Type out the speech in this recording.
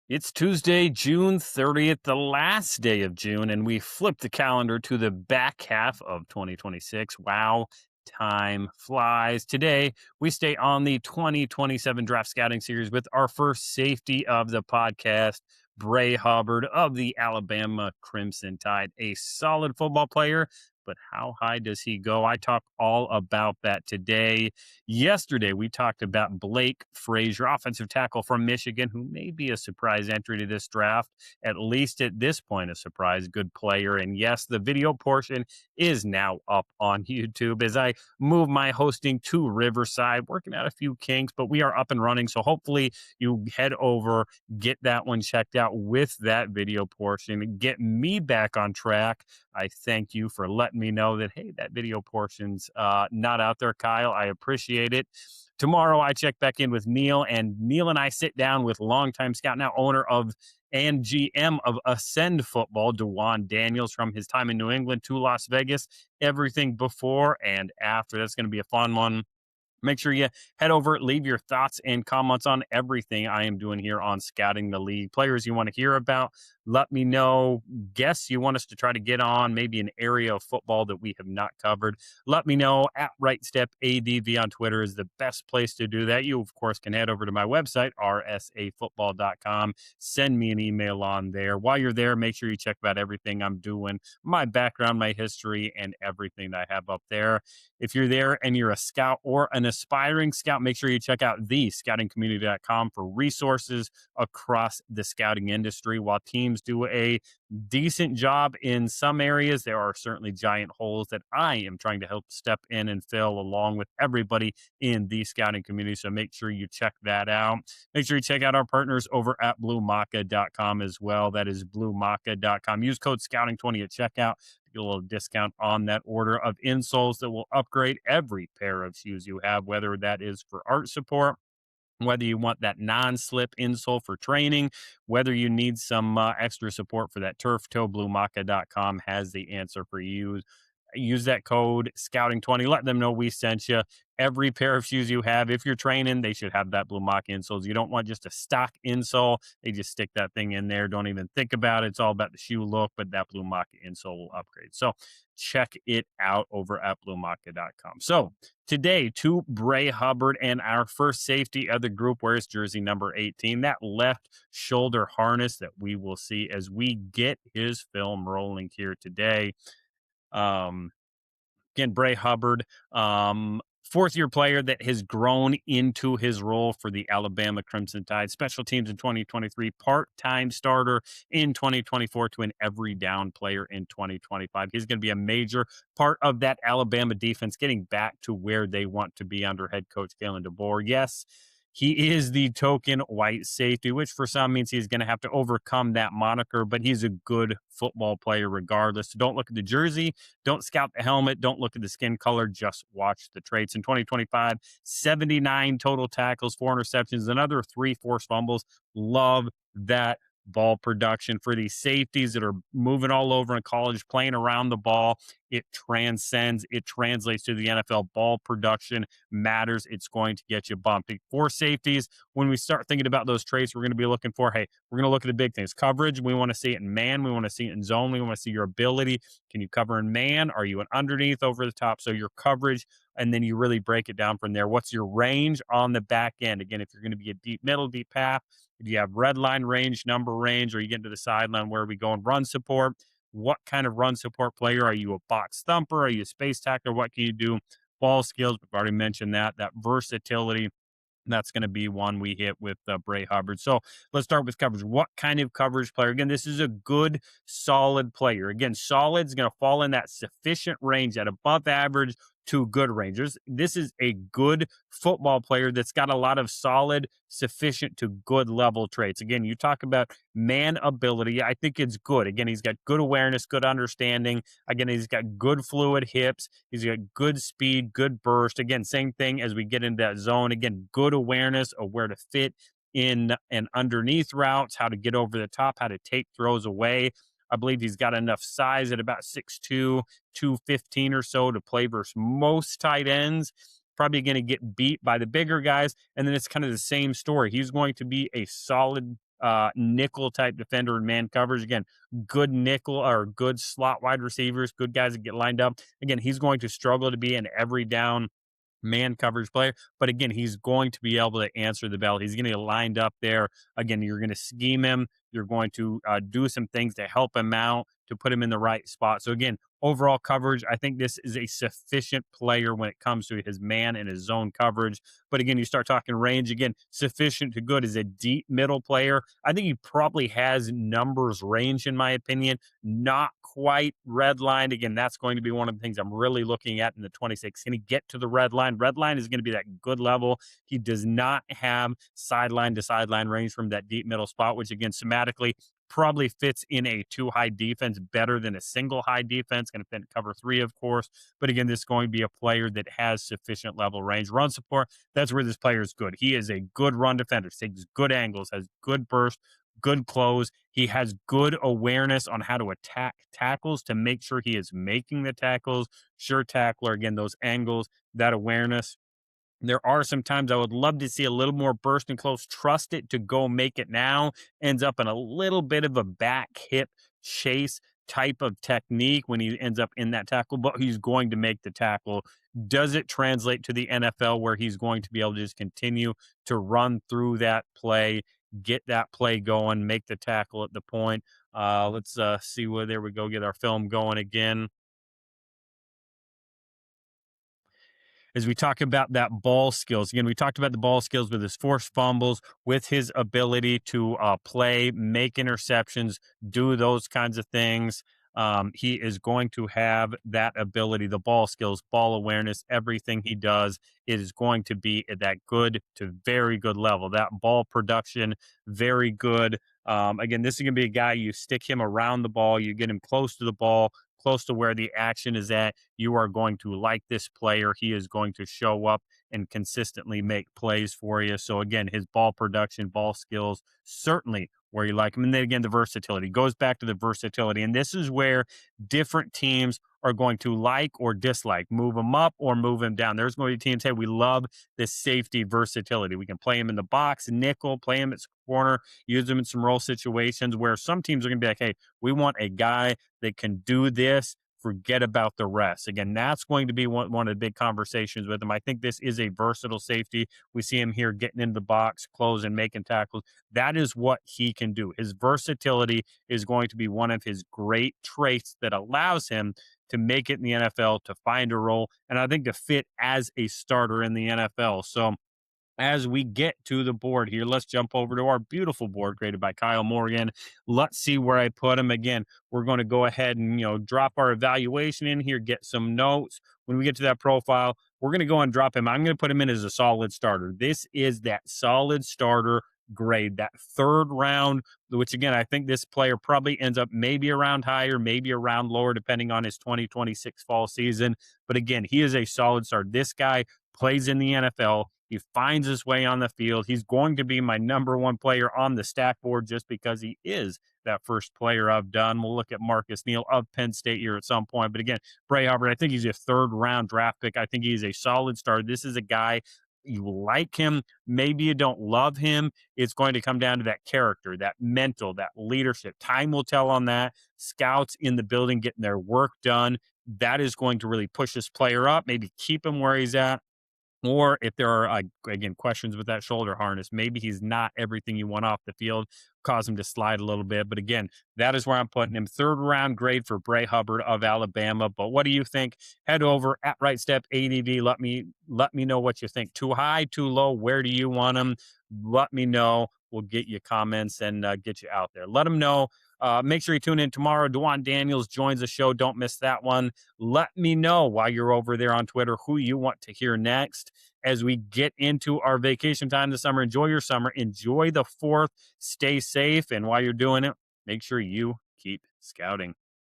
It's Tuesday, June 30th, the last day of June, and we flip the calendar to the back half of 2026. Wow, time flies. Today, we stay on the 2027 draft scouting series with our first safety of the podcast, Bray Hubbard of the Alabama Crimson Tide, a solid football player. But how high does he go? I talk all about that today. Yesterday, we talked about Blake Frazier, offensive tackle from Michigan, who may be a surprise entry to this draft, at least at this point, a surprise good player. And yes, the video portion is now up on YouTube as I move my hosting to Riverside, working out a few kinks, but we are up and running. So hopefully you head over, get that one checked out with that video portion, get me back on track. I thank you for letting me know that, hey, that video portion's not out there, Kyle. I appreciate it. Tomorrow, I check back in with Neil, and Neil and I sit down with longtime scout, now owner of and GM of Ascend Football, Dewan Daniels, from his time in New England to Las Vegas, everything before and after. That's going to be a fun one. Make sure you head over, leave your thoughts and comments on everything I am doing here on Scouting the League. Players you want to hear about, let me know. Guests you want us to try to get on, maybe an area of football that we have not covered. Let me know. At RightStepADV on Twitter is the best place to do that. You, of course, can head over to my website, rsafootball.com. Send me an email on there. While you're there, make sure you check out everything I'm doing, my background, my history, and everything that I have up there. If you're there and you're a scout or an aspiring scout, make sure you check out thescoutingcommunity.com for resources across the scouting industry. While teams do a decent job in some areas, there are certainly giant holes that I am trying to help step in and fill along with everybody in the scouting community. So make sure you check that out. Make sure you check out our partners over at bluemaca.com as well. That is bluemaca.com. Use code scouting20 at checkout. Get a little discount on that order of insoles that will upgrade every pair of shoes you have, whether that is for art support, whether you want that non-slip insole for training, whether you need some extra support for that turf toe. BlueMaca.com has the answer for you. Use that code scouting20. Let them know we sent you. Every pair of shoes you have, if you're training, they should have that Blue Maca insoles. You don't want just a stock insole. They just stick that thing in there. Don't even think about it. It's all about the shoe look, but that Blue Maca insole will upgrade. So check it out over at bluemaca.com. So today, to Bray Hubbard, and our first safety of the group wears jersey number 18, that left shoulder harness that we will see as we get his film rolling here today. Um, Again, Bray Hubbard, fourth-year player that has grown into his role for the Alabama Crimson Tide. Special teams in 2023, part-time starter in 2024 to an every down player in 2025. He's going to be a major part of that Alabama defense, getting back to where they want to be under head coach Kalen DeBoer. Yes, he is the token white safety, which for some means he's going to have to overcome that moniker, but he's a good football player regardless. So don't look at the jersey, don't scout the helmet, don't look at the skin color, just watch the traits. In 2025, 79 total tackles, 4 interceptions, another 3 forced fumbles. Love that ball production for these safeties that are moving all over in college, playing around the ball. It transcends, it translates to the NFL. Ball production matters. It's going to get you bumped. For safeties, when we start thinking about those traits, we're going to be looking for, hey, we're going to look at the big things. Coverage, we want to see it in man. We want to see it in zone. We want to see your ability. Can you cover in man? Are you an underneath, over the top? So your coverage, and then you really break it down from there. What's your range on the back end? Again, if you're going to be a deep middle, deep path, do you have red line range, number range, or you get into the sideline? Where are we going? Run support. What kind of run support player? Are you a box thumper? Are you a space tackler? What can you do? Ball skills, we've already mentioned that versatility. That's going to be one we hit with Bray Hubbard. So let's start with coverage. What kind of coverage player? Again, this is a good, solid player. Again, solid is going to fall in that sufficient range, that above average to good rangers. This is a good football player that's got a lot of solid, sufficient to good level traits. Again, you talk about man ability. I think it's good. Again, he's got good awareness, good understanding. Again, he's got good fluid hips. He's got good speed, good burst. Again, same thing as we get into that zone. Again, good awareness of where to fit in and underneath routes, how to get over the top, how to take throws away. I believe he's got enough size at about 6'2", 215 or so to play versus most tight ends. Probably going to get beat by the bigger guys. And then it's kind of the same story. He's going to be a solid nickel type defender in man coverage. Again, good nickel or good slot wide receivers, good guys that get lined up. Again, he's going to struggle to be an every down man coverage player. But again, he's going to be able to answer the bell. He's going to get lined up there. Again, you're going to scheme him. You're going to do some things to help him out, to put him in the right spot. So again, overall coverage, I think this is a sufficient player when it comes to his man and his zone coverage. But again, you start talking range, again, sufficient to good is a deep middle player. I think he probably has numbers range, in my opinion, not quite red line. Again, that's going to be one of the things I'm really looking at in the 26. Can he get to the red line? Red line is going to be that good level. He does not have sideline to sideline range from that deep middle spot, which again, schematically probably fits in a two high defense better than a single high defense. Going to fit cover three, of course. But again, this is going to be a player that has sufficient level range. Run support, that's where this player is good. He is a good run defender, takes good angles, has good burst, good close. He has good awareness on how to attack tackles to make sure he is making the tackles. Sure tackler, again, those angles, that awareness. There are some times I would love to see a little more burst and close. Trust it to go make it now. Ends up in a little bit of a back hip chase type of technique when he ends up in that tackle, but he's going to make the tackle. Does it translate to the NFL where he's going to be able to just continue to run through that play, get that play going, make the tackle at the point? Let's see where there we go. Get our film going again. As we talk about that ball skills. Again, we talked about the ball skills with his forced fumbles, with his ability to play, make interceptions, do those kinds of things. He is going to have that ability, the ball skills, ball awareness, everything he does is going to be at that good to very good level. That ball production, very good. Again, this is going to be a guy, you stick him around the ball, you get him close to the ball, close to where the action is at. You are going to like this player. He is going to show up and consistently make plays for you. So again, his ball production, ball skills, certainly where you like him. And then again, the versatility goes back to the versatility. And this is where different teams are going to like or dislike, move him up or move him down. There's going to be teams, hey, we love this safety versatility. We can play him in the box, nickel, play him at corner, use him in some role situations, where some teams are going to be like, hey, we want a guy that can do this, forget about the rest. Again, that's going to be one of the big conversations with him. I think this is a versatile safety. We see him here getting into the box, closing, making tackles. That is what he can do. His versatility is going to be one of his great traits that allows him to make it in the NFL, to find a role, and I think to fit as a starter in the NFL. So as we get to the board here, let's jump over to our beautiful board created by Kyle Morgan. Let's see where I put him. Again, we're going to go ahead and, drop our evaluation in here, get some notes. When we get to that profile, we're going to go and drop him. I'm going to put him in as a solid starter. This is that solid starter grade, that third round, which again, I think this player probably ends up maybe around higher, maybe around lower, depending on his 2026 fall season. But again, he is a solid starter. This guy plays in the NFL. He finds his way on the field. He's going to be my number one player on the stack board just because he is that first player I've done. We'll look at Marcus Neal of Penn State here at some point. But again, Bray Hubbard, I think he's a third round draft pick. I think he's a solid starter. This is a guy, you like him, maybe you don't love him. It's going to come down to that character, that mental, that leadership. Time will tell on that. Scouts in the building getting their work done. That is going to really push this player up, maybe keep him where he's at. Or if there are, again, questions with that shoulder harness, maybe he's not everything you want off the field, cause him to slide a little bit. But again, that is where I'm putting him. Third round grade for Bray Hubbard of Alabama. But what do you think? Head over at Right Step ADV. Let me know what you think. Too high, too low? Where do you want him? Let me know. We'll get you comments and get you out there. Let them know. Make sure you tune in tomorrow. Dewan Daniels joins the show. Don't miss that one. Let me know while you're over there on Twitter who you want to hear next as we get into our vacation time this summer. Enjoy your summer. Enjoy the 4th. Stay safe. And while you're doing it, make sure you keep scouting.